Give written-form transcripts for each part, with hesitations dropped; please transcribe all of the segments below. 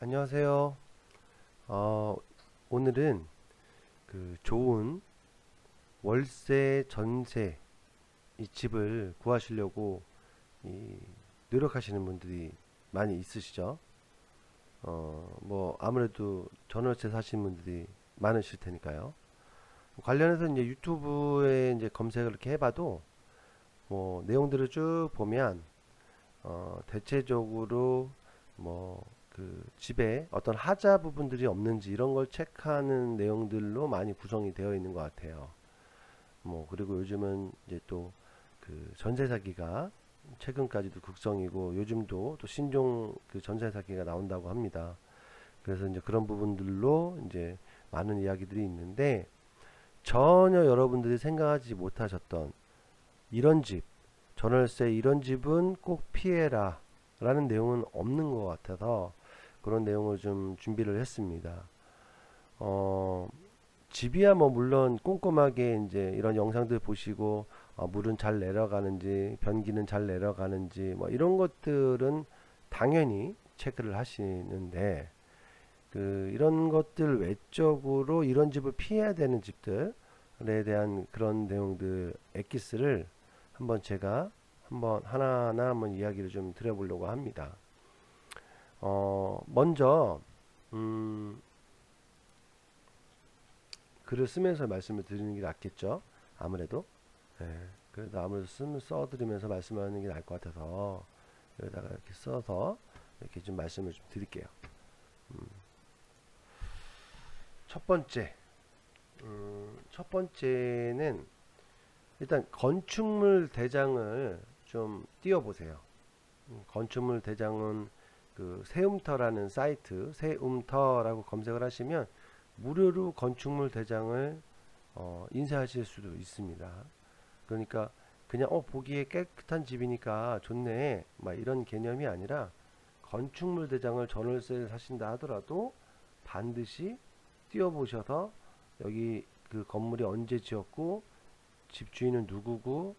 안녕하세요. 어, 오늘은 그 좋은 월세 전세 이 집을 구하시려고 이 노력하시는 분들이 많이 있으시죠? 뭐 아무래도 전월세 사시는 분들이 많으실 테니까요. 관련해서 이제 유튜브에 이제 검색을 이렇게 해봐도 뭐 내용들을 쭉 보면 대체적으로 뭐 그 집에 어떤 하자 부분들이 없는지 이런 걸 체크하는 내용들로 많이 구성이 되어 있는 것 같아요. 뭐 그리고 요즘은 이제 또 그 전세 사기가 최근까지도 극성이고 요즘도 또 신종 그 전세 사기가 나온다고 합니다. 그래서 이제 그런 부분들로 이제 많은 이야기들이 있는데 전혀 여러분들이 생각하지 못하셨던 이런 집, 전월세 이런 집은 꼭 피해라 라는 내용은 없는 것 같아서 그런 내용을 좀 준비를 했습니다. 어, 집이야 뭐 물론 꼼꼼하게 이제 이런 영상들 보시고 물은 잘 내려가는지 변기는 잘 내려가는지 뭐 이런 것들은 당연히 체크를 하시는데 그 이런 것들 외적으로 이런 집을 피해야 되는 집들에 대한 그런 내용들 엑기스를 한번 제가 한번 하나하나 한번 이야기를 좀 드려보려고 합니다. 먼저 음, 글을 쓰면서 말씀을 드리는 게 낫겠죠. 아무래도. 예, 그래도 아무래도 써드리면서 말씀하는 게 나을 것 같아서 여기다가 이렇게 써서 이렇게 좀 말씀을 좀 드릴게요. 첫 번째, 첫 번째는 일단 건축물 대장을 좀 띄워보세요. 건축물 대장은 그 세움터라는 사이트, 세움터라고 검색을 하시면 무료로 건축물 대장을 인쇄하실 수도 있습니다. 그러니까 그냥 보기에 깨끗한 집이니까 좋네 막 이런 개념이 아니라 건축물 대장을 전월세를 사신다 하더라도 반드시 띄워보셔서 여기 그 건물이 언제 지었고 집주인은 누구고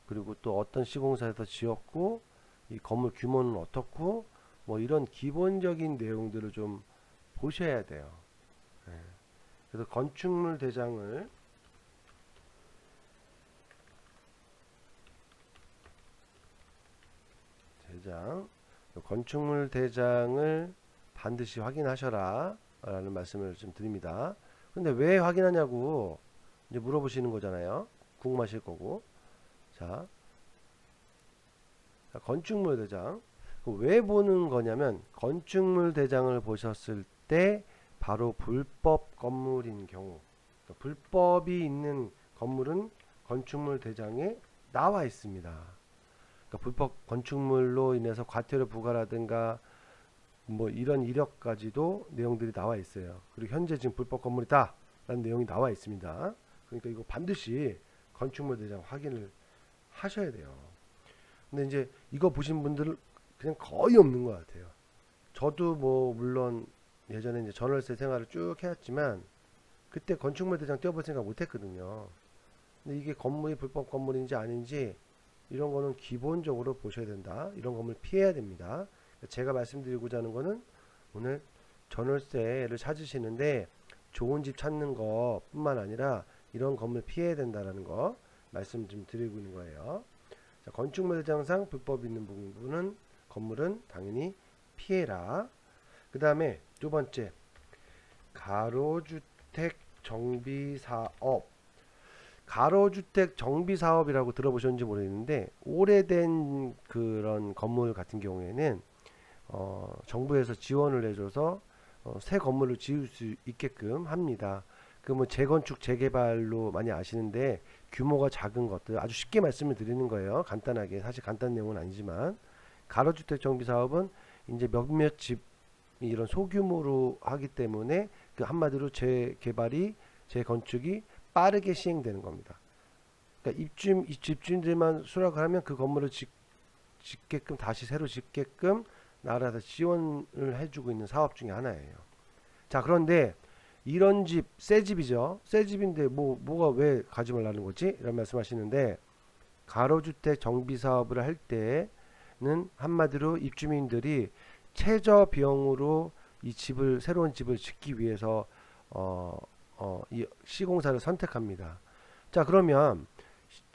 그리고 또 어떤 시공사에서 지었고 이 건물 규모는 어떻고 뭐 이런 기본적인 내용들을 좀 보셔야 돼요. 예. 그래서 건축물 대장 건축물 대장을 반드시 확인하셔라 라는 말씀을 좀 드립니다. 근데 왜 확인하냐고 이제 물어보시는 거잖아요. 궁금하실 거고. 자, 건축물 대장. 왜 보는 거냐면 건축물 대장을 보셨을 때 바로 불법 건물인 경우 그러니까 불법이 있는 건물은 건축물 대장에 나와 있습니다. 그러니까 불법 건축물로 인해서 과태료 부과라든가 뭐 이런 이력까지도 내용들이 나와 있어요. 그리고 현재 지금 불법 건물이다 라는 내용이 나와 있습니다. 그러니까 이거 반드시 건축물 대장 확인을 하셔야 돼요. 근데 이제 이거 보신 분들은 그냥 거의 없는 것 같아요. 저도 뭐 물론 예전에 이제 전월세 생활을 쭉 해왔지만 그때 건축물 대장 떼어볼 생각 못 했거든요. 근데 이게 건물이 불법 건물인지 아닌지 이런 거는 기본적으로 보셔야 된다. 이런 건물 피해야 됩니다. 제가 말씀드리고자 하는 거는 오늘 전월세를 찾으시는데 좋은 집 찾는 거 뿐만 아니라 이런 건물 피해야 된다라는 거 말씀 좀 드리고 있는 거예요. 자, 건축물 대장상 불법 있는 부분은 건물은 당연히 피해라. 그 다음에 두 번째 가로주택 정비사업. 가로주택 정비사업이라고 들어보셨는지 모르겠는데 오래된 그런 건물 같은 경우에는 정부에서 지원을 해줘서 새 건물을 지을 수 있게끔 합니다. 그 뭐 재건축 재개발로 많이 아시는데 규모가 작은 것들 아주 쉽게 말씀을 드리는 거예요. 간단하게 사실 간단한 내용은 아니지만 가로주택 정비 사업은 이제 몇몇 집 이런 소규모로 하기 때문에 그 한마디로 재개발이 재건축이 빠르게 시행되는 겁니다. 그러니까 집주인들만 수락을 하면 그 건물을 짓게끔 다시 새로 짓게끔 나라에서 지원을 해주고 있는 사업 중에 하나예요. 자, 그런데 이런 집, 새 집이죠. 새 집인데 뭐가 왜 가지 말라는 거지? 이런 말씀하시는데 가로주택 정비 사업을 할 때는 한마디로 입주민들이 최저 비용으로 이 집을 새로운 집을 짓기 위해서 이 시공사를 선택합니다. 자, 그러면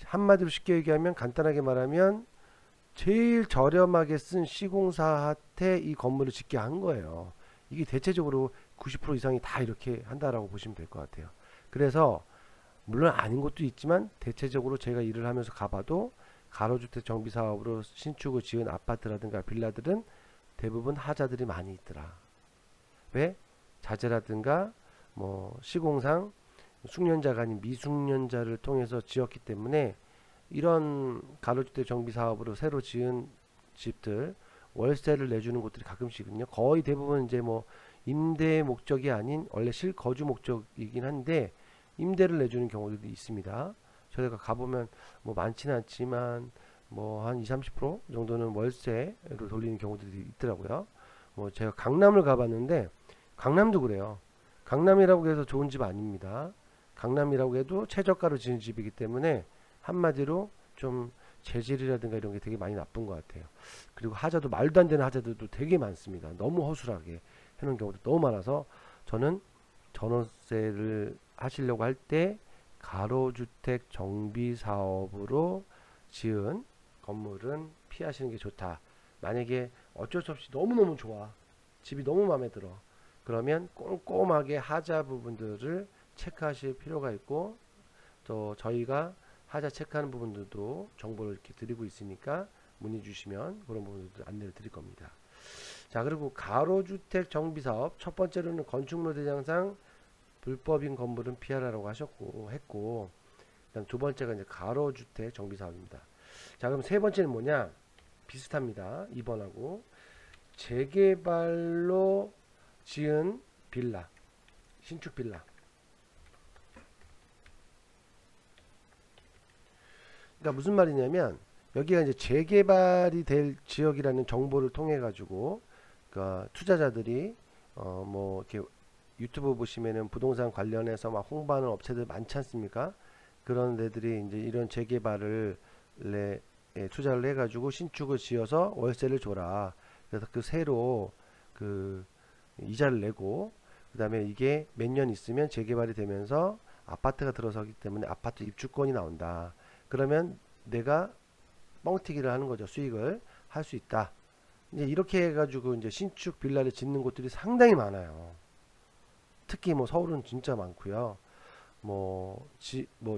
한마디로 쉽게 얘기하면, 간단하게 말하면 제일 저렴하게 쓴 시공사한테 이 건물을 짓게 한 거예요. 이게 대체적으로 90% 이상이 다 이렇게 한다라고 보시면 될 것 같아요. 그래서 물론 아닌 것도 있지만 대체적으로 제가 일을 하면서 가봐도 가로주택 정비 사업으로 신축을 지은 아파트라든가 빌라들은 대부분 하자들이 많이 있더라. 왜? 자재라든가 뭐 시공상 숙련자가 아닌 미숙련자를 통해서 지었기 때문에, 이런 가로주택 정비 사업으로 새로 지은 집들 월세를 내주는 곳들이 가끔씩은요, 거의 대부분 이제 뭐 임대 목적이 아닌 원래 실거주 목적이긴 한데 임대를 내주는 경우들도 있습니다. 저희가 가보면 뭐 많지는 않지만 뭐 한 20-30% 정도는 월세로 돌리는 경우들이 있더라고요. 뭐 제가 강남을 가봤는데 강남도 그래요. 강남이라고 해서 좋은 집 아닙니다. 강남이라고 해도 최저가로 지은 집이기 때문에 한마디로 좀 재질이라든가 이런 게 되게 많이 나쁜 것 같아요. 그리고 하자도 말도 안 되는 하자들도 되게 많습니다. 너무 허술하게 해놓은 경우도 너무 많아서, 저는 전월세를 하시려고 할 때 가로주택 정비 사업으로 지은 건물은 피하시는 게 좋다. 만약에 어쩔 수 없이 너무너무 좋아, 집이 너무 마음에 들어, 그러면 꼼꼼하게 하자 부분들을 체크하실 필요가 있고, 또 저희가 하자 체크하는 부분들도 정보를 이렇게 드리고 있으니까 문의 주시면 그런 부분들도 안내를 드릴 겁니다. 자, 그리고 가로주택 정비사업, 첫 번째로는 건축물 대장상 불법인 건물은 피하라고 했고, 그다음 두 번째가 이제 가로주택 정비사업입니다. 자, 그럼 세 번째는 뭐냐? 비슷합니다. 2번하고 재개발로 지은 빌라, 신축 빌라. 그러니까 무슨 말이냐면, 여기가 이제 재개발이 될 지역이라는 정보를 통해 가지고 그러니까 투자자들이 뭐 이렇게 유튜브 보시면은 부동산 관련해서 막 홍보하는 업체들 많지 않습니까? 그런 데들이 이제 이런 재개발을 투자를 해 가지고 신축을 지어서 월세를 줘라. 그래서 그 새로 그 이자를 내고, 그다음에 이게 몇 년 있으면 재개발이 되면서 아파트가 들어서기 때문에 아파트 입주권이 나온다. 그러면 내가 뻥튀기를 하는 거죠. 수익을 할 수 있다. 이제 이렇게 해가지고 이제 신축 빌라를 짓는 곳들이 상당히 많아요. 특히 뭐 서울은 진짜 많고요. 뭐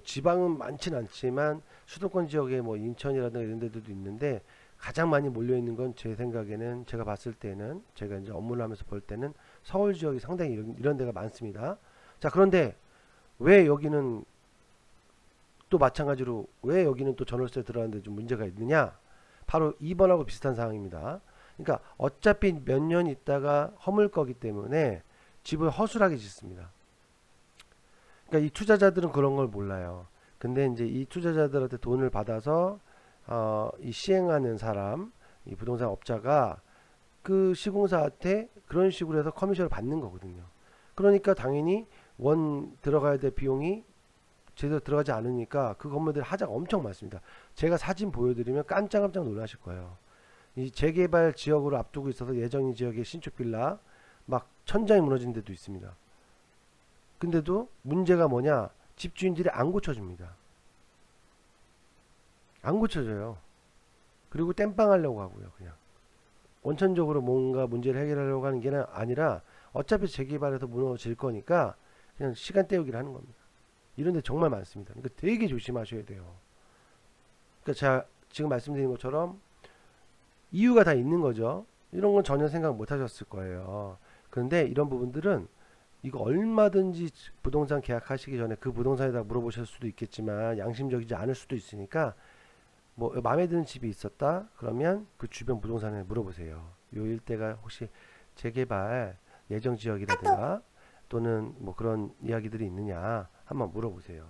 지방은 많진 않지만 수도권 지역에 뭐 인천이라든가 이런 데들도 있는데, 가장 많이 몰려 있는 건 제 생각에는, 제가 봤을 때는, 제가 이제 업무를 하면서 볼 때는 서울 지역이 상당히 이런 데가 많습니다. 자, 그런데 왜 여기는 또 마찬가지로 왜 여기는 또 전월세 들어가는데 좀 문제가 있느냐? 바로 2번하고 비슷한 상황입니다. 그러니까 어차피 몇 년 있다가 허물 거기 때문에 집을 허술하게 짓습니다. 그러니까 이 투자자들은 그런 걸 몰라요. 근데 이제 이 투자자들한테 돈을 받아서 이 시행하는 사람, 이 부동산 업자가 그 시공사한테 그런 식으로 해서 커미션을 받는 거거든요. 그러니까 당연히 원 들어가야 될 비용이 제대로 들어가지 않으니까 그 건물들 하자가 엄청 많습니다. 제가 사진 보여드리면 깜짝깜짝 놀라실 거예요. 이 재개발 지역으로 앞두고 있어서 예정인 지역의 신축 빌라 막 천장이 무너진 데도 있습니다. 근데도 문제가 뭐냐? 집주인들이 안 고쳐줍니다. 안 고쳐져요. 그리고 땜빵 하려고 하고요. 그냥 원천적으로 뭔가 문제를 해결하려고 하는 게 아니라 어차피 재개발해서 무너질 거니까 그냥 시간 때우기를 하는 겁니다. 이런 데 정말 많습니다. 그러니까 되게 조심하셔야 돼요. 그러니까 제가 지금 말씀드린 것처럼 이유가 다 있는 거죠. 이런 건 전혀 생각 못 하셨을 거예요. 그런데 이런 부분들은 이거 얼마든지 부동산 계약하시기 전에 그 부동산에다 물어보실 수도 있겠지만 양심적이지 않을 수도 있으니까, 뭐 마음에 드는 집이 있었다 그러면 그 주변 부동산에 물어보세요. 요 일대가 혹시 재개발 예정 지역이라든가 또는 뭐 그런 이야기들이 있느냐 한번 물어보세요.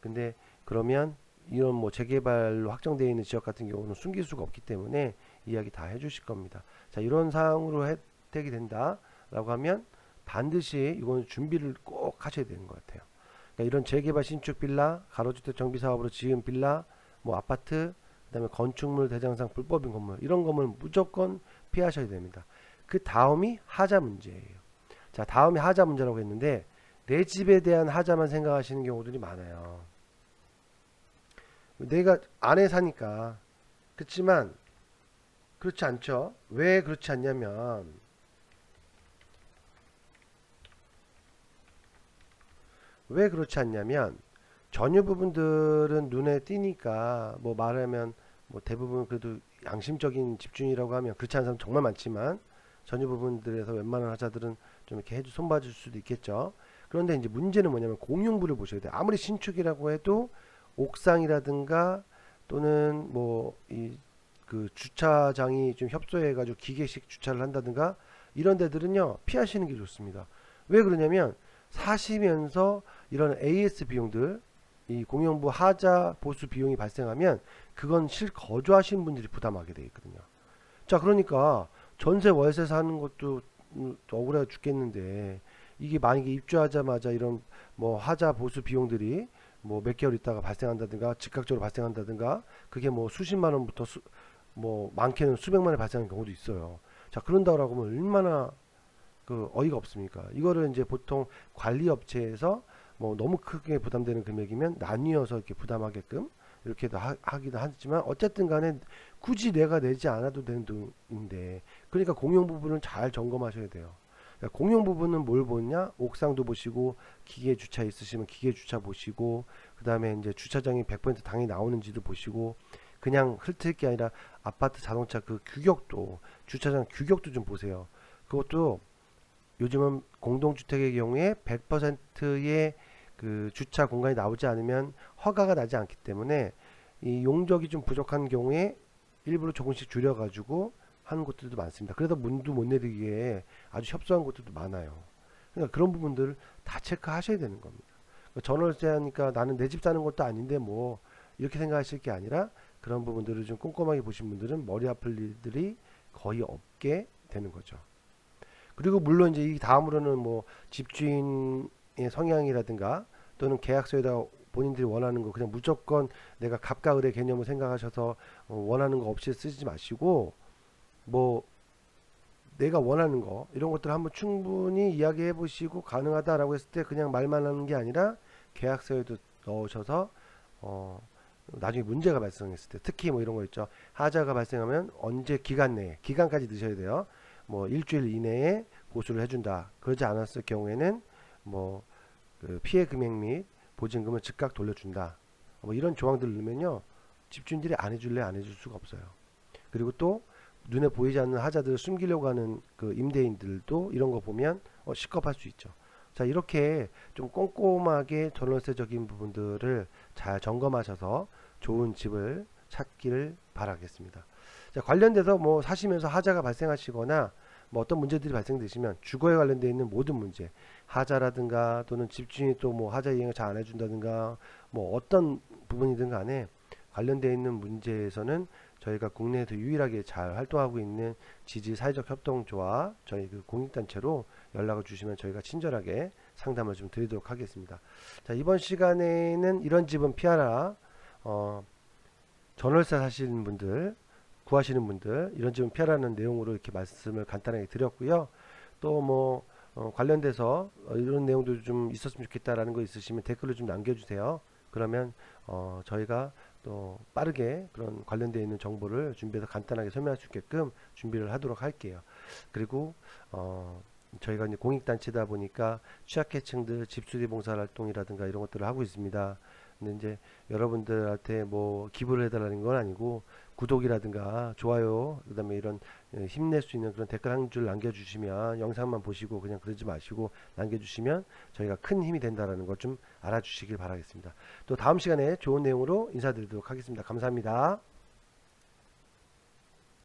근데 그러면 이런 뭐 재개발로 확정되어 있는 지역 같은 경우는 숨길 수가 없기 때문에 이야기 다 해주실 겁니다. 자, 이런 사항으로 혜택이 된다라고 하면 반드시 이건 준비를 꼭 하셔야 되는 것 같아요. 그러니까 이런 재개발 신축 빌라, 가로주택 정비 사업으로 지은 빌라, 뭐 아파트, 그다음에 건축물 대장상 불법인 건물, 이런 건물 무조건 피하셔야 됩니다. 그 다음이 하자 문제예요. 자, 다음에 하자 문제라고 했는데 내 집에 대한 하자만 생각하시는 경우들이 많아요. 내가 안에 사니까. 그렇지만 그렇지 않죠. 왜 그렇지 않냐면 전유 부분들은 눈에 띄니까 뭐 말하면 뭐 대부분 그래도 양심적인 집주인이라고 하면 그렇지 않은 사람 정말 많지만 전유 부분들에서 웬만한 하자들은 좀 이렇게 해주 손봐줄 수도 있겠죠. 그런데 이제 문제는 뭐냐면 공용부를 보셔야 돼요. 아무리 신축이라고 해도 옥상이라든가 또는 뭐 이 그 주차장이 좀 협소해가지고 기계식 주차를 한다든가 이런 데들은요 피하시는 게 좋습니다. 왜 그러냐면 사시면서 이런 AS 비용들 이 공용부 하자 보수 비용이 발생하면 그건 실거주하시는 분들이 부담하게 되어 있거든요. 자, 그러니까 전세 월세 사는 것도 억울해 죽겠는데 이게 만약에 입주하자마자 이런 뭐 하자 보수 비용들이 뭐 몇 개월 있다가 발생한다든가 즉각적으로 발생한다든가 그게 뭐 수십만 원부터 뭐 많게는 수백만 원이 발생하는 경우도 있어요. 자, 그런다고 하면 얼마나 그 어이가 없습니까? 이거를 이제 보통 관리 업체에서 뭐 너무 크게 부담되는 금액이면 나뉘어서 이렇게 부담하게끔 이렇게도 하기도 하지만 어쨌든 간에 굳이 내가 내지 않아도 되는 돈인데 그러니까 공용 부분을 잘 점검하셔야 돼요. 그러니까 공용 부분은 뭘 보냐? 옥상도 보시고 기계 주차 있으시면 기계 주차 보시고 그다음에 이제 주차장이 100% 당연히 나오는지도 보시고 그냥 훑을 게 아니라 아파트 자동차 그 규격도 주차장 규격도 좀 보세요. 그것도 요즘은 공동주택의 경우에 100%의 그 주차 공간이 나오지 않으면 허가가 나지 않기 때문에 이 용적이 좀 부족한 경우에 일부러 조금씩 줄여가지고 하는 곳들도 많습니다. 그래서 문도 못 내리기에 아주 협소한 곳들도 많아요. 그러니까 그런 부분들을 다 체크하셔야 되는 겁니다. 전월세 하니까 나는 내 집 사는 것도 아닌데 뭐 이렇게 생각하실 게 아니라 그런 부분들을 좀 꼼꼼하게 보신 분들은 머리 아플 일들이 거의 없게 되는 거죠. 그리고 물론 이제 이 다음으로는 뭐 집주인의 성향이라든가 또는 계약서에다 본인들이 원하는 거 그냥 무조건 내가 갑과 을의 개념을 생각하셔서 원하는 거 없이 쓰지 마시고 뭐 내가 원하는 거 이런 것들 한번 충분히 이야기해 보시고 가능하다라고 했을 때 그냥 말만 하는 게 아니라 계약서에도 넣으셔서 나중에 문제가 발생했을 때 특히 뭐 이런 거 있죠. 하자가 발생하면 언제 기간 내에 기간까지 넣으셔야 돼요. 뭐 일주일 이내에 보수를 해준다. 그러지 않았을 경우에는 뭐그 피해 금액 및 보증금을 즉각 돌려준다. 뭐 이런 조항들을 넣으면요 집주인들이 안 해줄래 안 해줄 수가 없어요. 그리고 또 눈에 보이지 않는 하자들을 숨기려고 하는 그 임대인들도 이런 거 보면 시겁할 수 있죠. 자, 이렇게 좀 꼼꼼하게 전월세적인 부분들을 잘 점검하셔서 좋은 집을 찾기를 바라겠습니다. 자, 관련돼서 뭐 사시면서 하자가 발생하시거나 뭐 어떤 문제들이 발생되시면 주거에 관련되어 있는 모든 문제, 하자라든가 또는 집주인이 또 뭐 하자 이행을 잘 안 해준다든가 뭐 어떤 부분이든 간에 관련되어 있는 문제에서는 저희가 국내에서 유일하게 잘 활동하고 있는 지지 사회적 협동조합 저희 그 공익단체로 연락을 주시면 저희가 친절하게 상담을 좀 드리도록 하겠습니다. 자, 이번 시간에는 이런 집은 피하라. 전월세 사시는 분들, 구하시는 분들 이런 집은 피하라는 내용으로 이렇게 말씀을 간단하게 드렸고요. 또 뭐 관련돼서 이런 내용도 좀 있었으면 좋겠다라는 거 있으시면 댓글로 좀 남겨주세요. 그러면 저희가 또 빠르게 그런 관련되어 있는 정보를 준비해서 간단하게 설명할 수 있게끔 준비를 하도록 할게요. 그리고 저희가 이제 공익단체다 보니까 취약계층들 집수리 봉사활동이라든가 이런 것들을 하고 있습니다. 근데 이제 여러분들한테 뭐 기부를 해달라는 건 아니고 구독이라든가 좋아요 그다음에 이런 힘낼 수 있는 그런 댓글 한 줄 남겨주시면 영상만 보시고 그냥 그러지 마시고 남겨주시면 저희가 큰 힘이 된다라는 걸 좀 알아주시길 바라겠습니다. 또 다음 시간에 좋은 내용으로 인사드리도록 하겠습니다. 감사합니다.